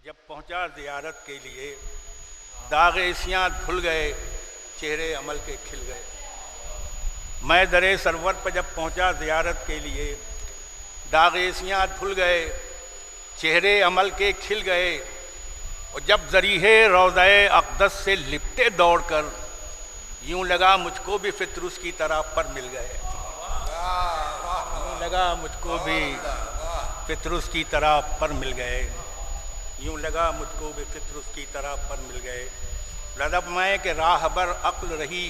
जब पहुंचा ज़ियारत के लिए, दाग़-ए-सियां धुल गए, चेहरे अमल के खिल गए। मैं दरे सरवर पर जब पहुंचा ज़ियारत के लिए, दाग़-ए-सियां धुल गए, चेहरे अमल के खिल गए। और जब ज़रीहे रोज़ाए अक़दस से लिपटे दौड़कर, यूं लगा मुझको भी फितरुस की तरह पर मिल गए। यूं लगा मुझको भी फितरुस की तरह पर मिल गए। यूं लगा मुझको भी फितरुस की तरह पर मिल गए। लदब मैं कि राहबर अक्ल रही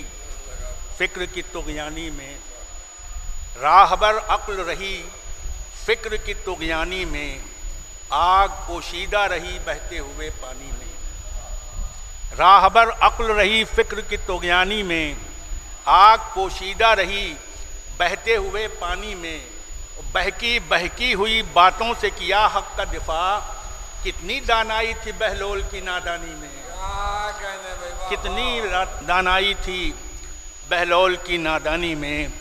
फ़िक्र की तुग़यानी में, राहबर अक्ल रही फ़िक्र की तुग़यानी में, आग पोशीदा रही बहते हुए पानी में। राहबर अक्ल रही फ़िक्र की तुग़यानी में, आग पोशीदा रही बहते हुए पानी में। बहकी बहकी हुई बातों से किया हक़ का दिफा, कितनी दानाई थी बहलोल की नादानी में। कितनी दानाई थी बहलोल की नादानी में,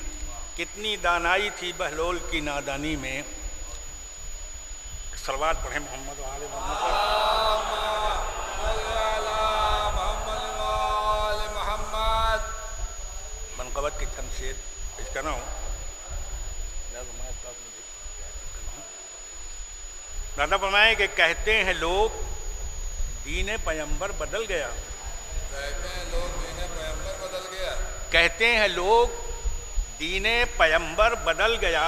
कितनी दानाई थी बहलोल की नादानी में। सलवात पढ़े मोहम्मद वाले मोहम्मद। मनक़बत की छंद से पेश कर रहा हूँ। दादा फरमाए कि कहते हैं लोग दीन पैगंबर बदल गया। कहते हैं लोग दीन पैगंबर बदल गया। कहते हैं लोग दीन पैगंबर बदल गया।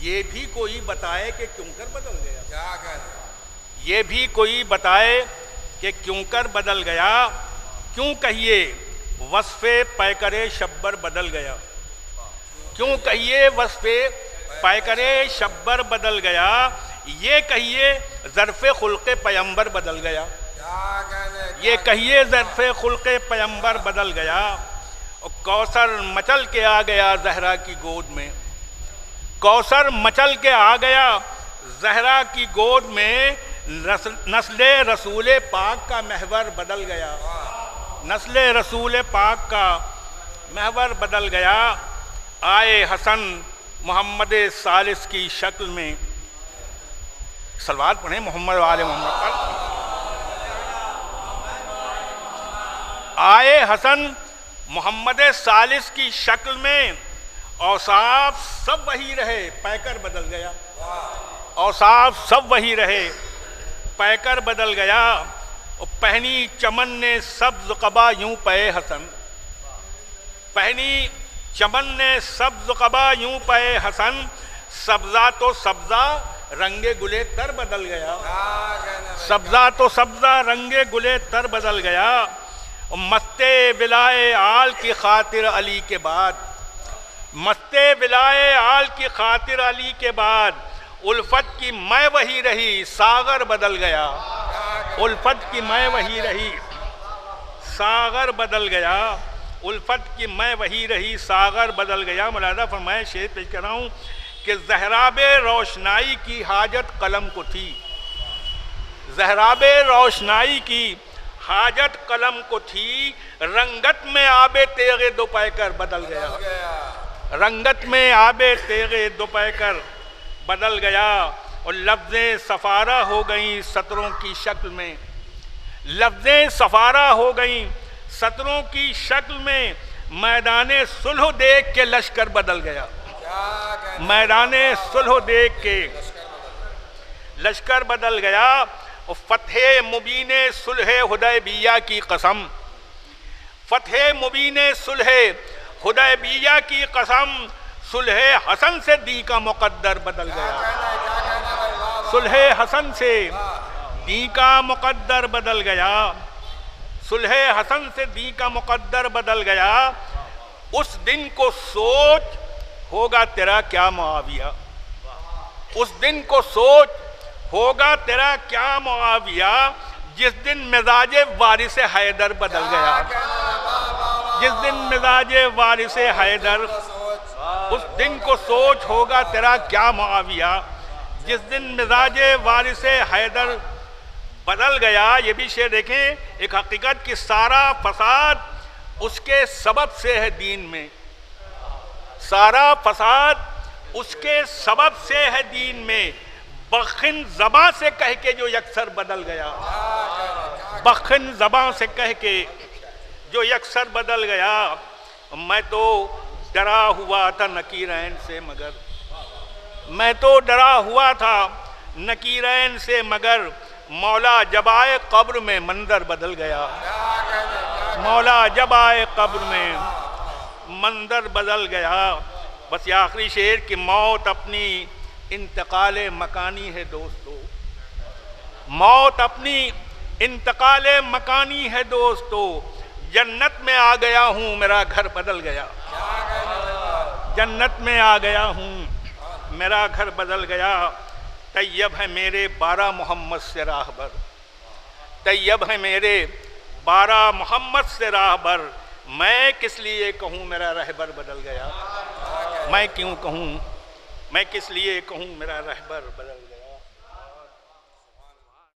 ये भी कोई बताए कि क्यों कर बदल गया। क्या कह रहे? ये भी कोई बताए कि क्यों कर बदल गया। क्यों कहिए वस्फ़े पैकरे शब्बर बदल गया। क्यों कहिए वस्फ़े पैकरे शब्बर बदल गया। ये कहिए ज़र्फ़े खुल्क़े पैगंबर बदल गया। क्या कह रहे? ये कहिए ज़र्फ़े खुल्क़े पैगंबर बदल गया। और कौसर मचल के आ गया ज़हरा की गोद में। कौसर मचल के आ गया ज़हरा की गोद में। नस्ले रसूल पाक का महवर बदल गया। नस्ले रसूल पाक का महवर बदल गया। आए हसन मोहम्मद सालिस की शक्ल में। सलवात पढ़े मोहम्मद वाले मोहम्मद पर। आए हसन मोहम्मद सालिस की शक्ल में। औसाफ सब वही रहे, पैकर बदल गया। औसाफ सब वही रहे, पैकर बदल गया। और पहनी चमन ने सब्ज़ क़बा यूं पे हसन। पहनी चमन ने सब्ज़ क़बा यूं पे हसन। सब्ज़ा तो सब्ज़ा रंगे गुले तर बदल गया। सब्ज़ा तो सब्ज़ा रंगे गुले तर बदल गया। और मस्ते बिलाए आल की खातिर अली के बाद, मस्ते बिलाए आल की खातिर अली के बाद, उल्फत की मैं वही रही सागर बदल गया। उल्फत की मैं वही रही सागर बदल गया। उल्फत की मैं वही रही सागर बदल गया। मौलाना फरमाए शेर पेश कर रहा हूँ कि ज़हराबे रोशनाई की हाजत कलम को थी। ज़हराबे रोशनाई की हाजत कलम को थी। रंगत में आबे तेगे दोपहर बदल गया। रंगत में आबे तेगे दोपहर बदल गया। और लफ्ज़ें सफ़ारा हो गईं सतरों की शक्ल में। लफ्ज़ें सफ़ारा हो गईं सतरों की शक्ल में। मैदाने सुलह देख के लश्कर बदल गया। मैदाने सुलह देख के लश्कर बदल गया। और फ़तह मुबीने सुलह हुदैबिया की कसम। फ़तह मुबीने सुलह हुदैबिया की कसम। सुलह हसन से दी का मुक़द्दर बदल गया। सुलह हसन से दी का मुक़द्दर बदल गया। सुलह हसन से दी का मुक़द्दर बदल गया। उस दिन को सोच होगा तेरा क्या मुआविया। उस दिन को सोच होगा तेरा क्या मुआविया। जिस दिन मिजाज वारिस हैदर बदल गया। जिस दिन मिजाज वारिस हैदर, उस दिन को सोच होगा तेरा क्या मुआविया। जिस दिन मिजाज वारिस हैदर बदल गया। ये भी शेर देखें, एक हकीकत कि सारा फसाद उसके सबब से है दीन में। सारा फसाद उसके सबब से है दीन में। बखिन ज़बां से कह के जो यकसर बदल गया, बखिन ज़बां से कह के जो यकसर बदल गया। मैं तो डरा हुआ था नकीरैन से मगर, मैं तो डरा हुआ था नकीरैन से मगर, मौला जब आए कब्र में मंजर बदल गया, मौला जब आए कब्र में मंजर बदल गया। बस ये आखिरी शेर कि मौत अपनी इंतकाले मकानी है दोस्तों, मौत अपनी इंतकाले मकानी है दोस्तों। जन्नत में आ गया हूँ मेरा घर बदल गया, जन्नत में आ गया हूँ मेरा घर बदल गया। तैयब है मेरे 12 मोहम्मद से राहबर, तैयब है मेरे 12 मोहम्मद से राहबर। मैं किस लिए कहूँ मेरा रहबर बदल गया, मैं क्यों कहूँ, मैं किस लिए कहूँ मेरा रहबर बदल गया।